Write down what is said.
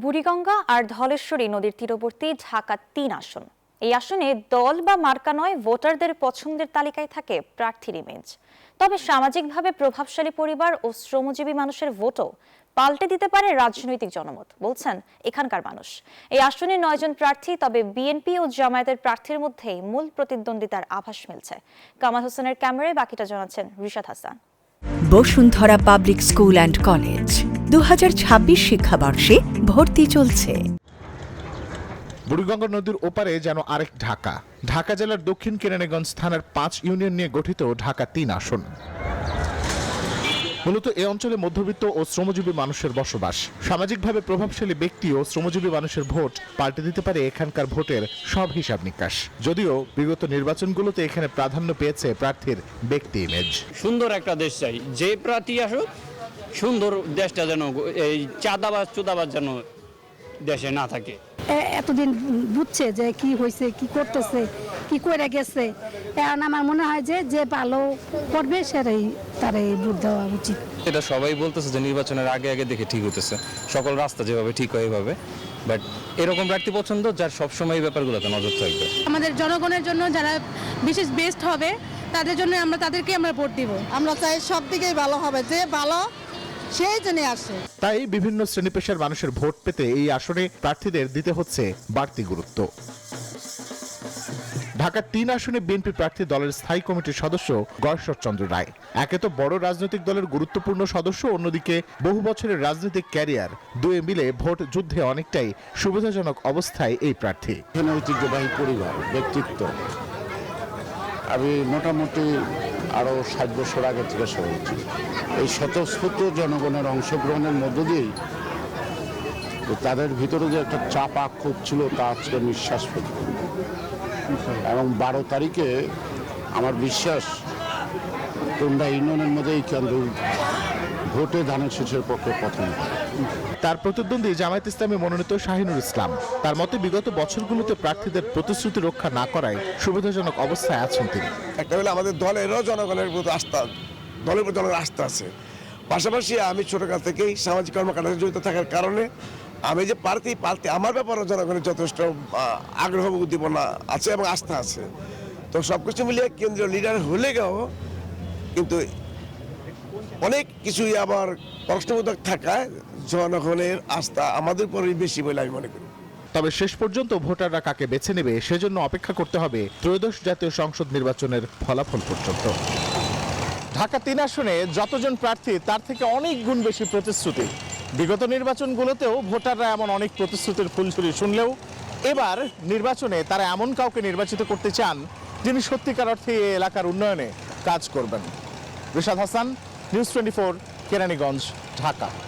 বুড়িগঙ্গা আর ধলেশ্বরী নদীর তীরবর্তী ঢাকা-৩ আসন। এই আসনে দল বা মার্কা নয়, ভোটারদের পছন্দের তালিকায় থাকে প্রার্থীর ইমেজ। তবে সামাজিকভাবে প্রভাবশালী পরিবার ও শ্রমজীবী মানুষের ভোটও পাল্টে দিতে পারে রাজনৈতিক জনমত, বলছেন এখানকার মানুষ। এই আসনে ৯ জন প্রার্থী, তবে বিএনপি ও জামায়াতের প্রার্থীর মধ্যেই মূল প্রতিদ্বন্দ্বিতার আভাস মিলছে। কামাল হোসেনের ক্যামেরায় বাকিটা জানাচ্ছেন Rishad Hasan. Bashundhara public school and college ২০২৬ শিক্ষাবর্ষে ভর্তি চলছে। বুড়িগঙ্গা নদীর ওপারে যেন আরেক ঢাকা। ঢাকা জেলার দক্ষিণ কেরানীগঞ্জ থানার ৫ ইউনিয়ন নিয়ে গঠিত ঢাকা-৩ আসন। মূলত এ অঞ্চলে মধ্যবিত্ত ও শ্রমজীবী মানুষের বসবাস। সামাজিকভাবে প্রভাবশালী ব্যক্তি ও শ্রমজীবী মানুষের ভোট পাল্টে দিতে পারে এখানকার ভোটের সব হিসাব নিকাশ। যদিও বিগত নির্বাচনগুলোতে এখানে প্রাধান্য পেয়েছে প্রার্থীর ব্যক্তি ইমেজ। সুন্দর একটা দেশ চাই, যে প্রার্থী আসুক সুন্দর, দেশটা যেন এই চুদাবাজ যেন দেশে না থাকে। এতদিন বুঝছে যে কি হয়েছে, কি করতেছে, কি করে গেছে। এখন আমার মনে হয় যে ভালো করবে সেটাই তার ভোট দেওয়া উচিত। এটা সবাই বলতেছে যে নির্বাচনের আগে আগে দেখে ঠিক হইতেছে, সকল রাস্তা যেভাবে ঠিক হয় এভাবে। বাট এরকম প্রার্থী পছন্দ যার সবসময় এই ব্যাপারগুলোতে নজর থাকবে। আমাদের জনগণের জন্য যারা বিশেষ বেস্ট হবে তাদের জন্য তাদেরকে আমরা ভোট দিব। আমরা চাই সব দিকেই ভালো হবে, যে ভালো সেই জন্য আসে। তাই বিভিন্ন শ্রেণী পেশার মানুষের ভোট পেতে এই আসনে প্রার্থীদের দিতে হচ্ছে বাড়তি গুরুত্ব। ঢাকা-৩ আসনে বিএনপি প্রার্থী দলের স্থায়ী কমিটির সদস্য গয়েশ্বর চন্দ্র রায়। একে তো বড় রাজনৈতিক দলের গুরুত্বপূর্ণ সদস্য, অন্যদিকে বহু বছরের রাজনৈতিক ক্যারিয়ার, দুয়ে মিলে ভোট যুদ্ধে অনেকটাই সুবিধাজনক অবস্থায় এই প্রার্থী। ঐতিহ্যবাহী পরিবার, ব্যক্তিত্ব আমি মোটামুটি আরো ৬০ বছর আগে থেকে শুনেছি। এই স্বতঃস্ফূর্ত জনগণের অংশগ্রহণের মধ্য দিয়েই তাদের ভিতরে যে একটা চাপা ক্ষোভ ছিল তা আজকে নিঃশ্বাস ফেলল। এবং ১২ তারিখে আমার বিশ্বাস তোমরা ইউনিয়নের মধ্যেই কেন্দ্র ভোটে ধানের শীষের পক্ষে প্রথম। তার প্রতিদ্বন্দ্বী জামায়াত ইসলামী মনোনীত শাহিনুর ইসলাম। তার মতে বিগত বছরগুলোতে প্রার্থীদের প্রতিশ্রুতি রক্ষা না করায় সুবিধাজনক অবস্থায় আছেন তিনি। একটা হলে আমাদের দলেরও জনগণের প্রতি আস্থা, দলের প্রতি জনগণের আস্থা আছে। পাশাপাশি আমি ছোটকাল থেকেই সামাজিক কর্মকাণ্ডে জড়িত থাকার কারণে আমি যে প্রার্থী আমার ব্যাপারে জনগণের যথেষ্ট আগ্রহ উদ্দীপনা আছে এবং আস্থা আছে। তো সবকিছু মিলিয়ে কেন্দ্রীয় লিডার হলে গেও কিন্তু অনেক কিছুই আবার প্রশ্নবোধক থাকায় জনগণের আস্থা আমাদের উপরেই বেশি বলে আমি মনে করি। তবে শেষ পর্যন্ত ভোটাররা কাকে বেছে নেবে সেজন্য অপেক্ষা করতে হবে ত্রয়োদশ জাতীয় সংসদ নির্বাচনের ফলাফল পর্যন্ত। ঢাকা-৩ আসনে যতজন প্রার্থী তার থেকে অনেক গুণ বেশি প্রতিশ্রুতি। বিগত নির্বাচনগুলোতেও ভোটাররা এমন অনেক প্রতিশ্রুতির ফুলঝুরি শুনলেও এবার নির্বাচনে তারা এমন কাউকে নির্বাচিত করতে চান যিনি সত্যিকার অর্থে এই এলাকার উন্নয়নে কাজ করবেন। রিশাদ হাসান, নিউজ 24, কেরানীগঞ্জ, ঢাকা।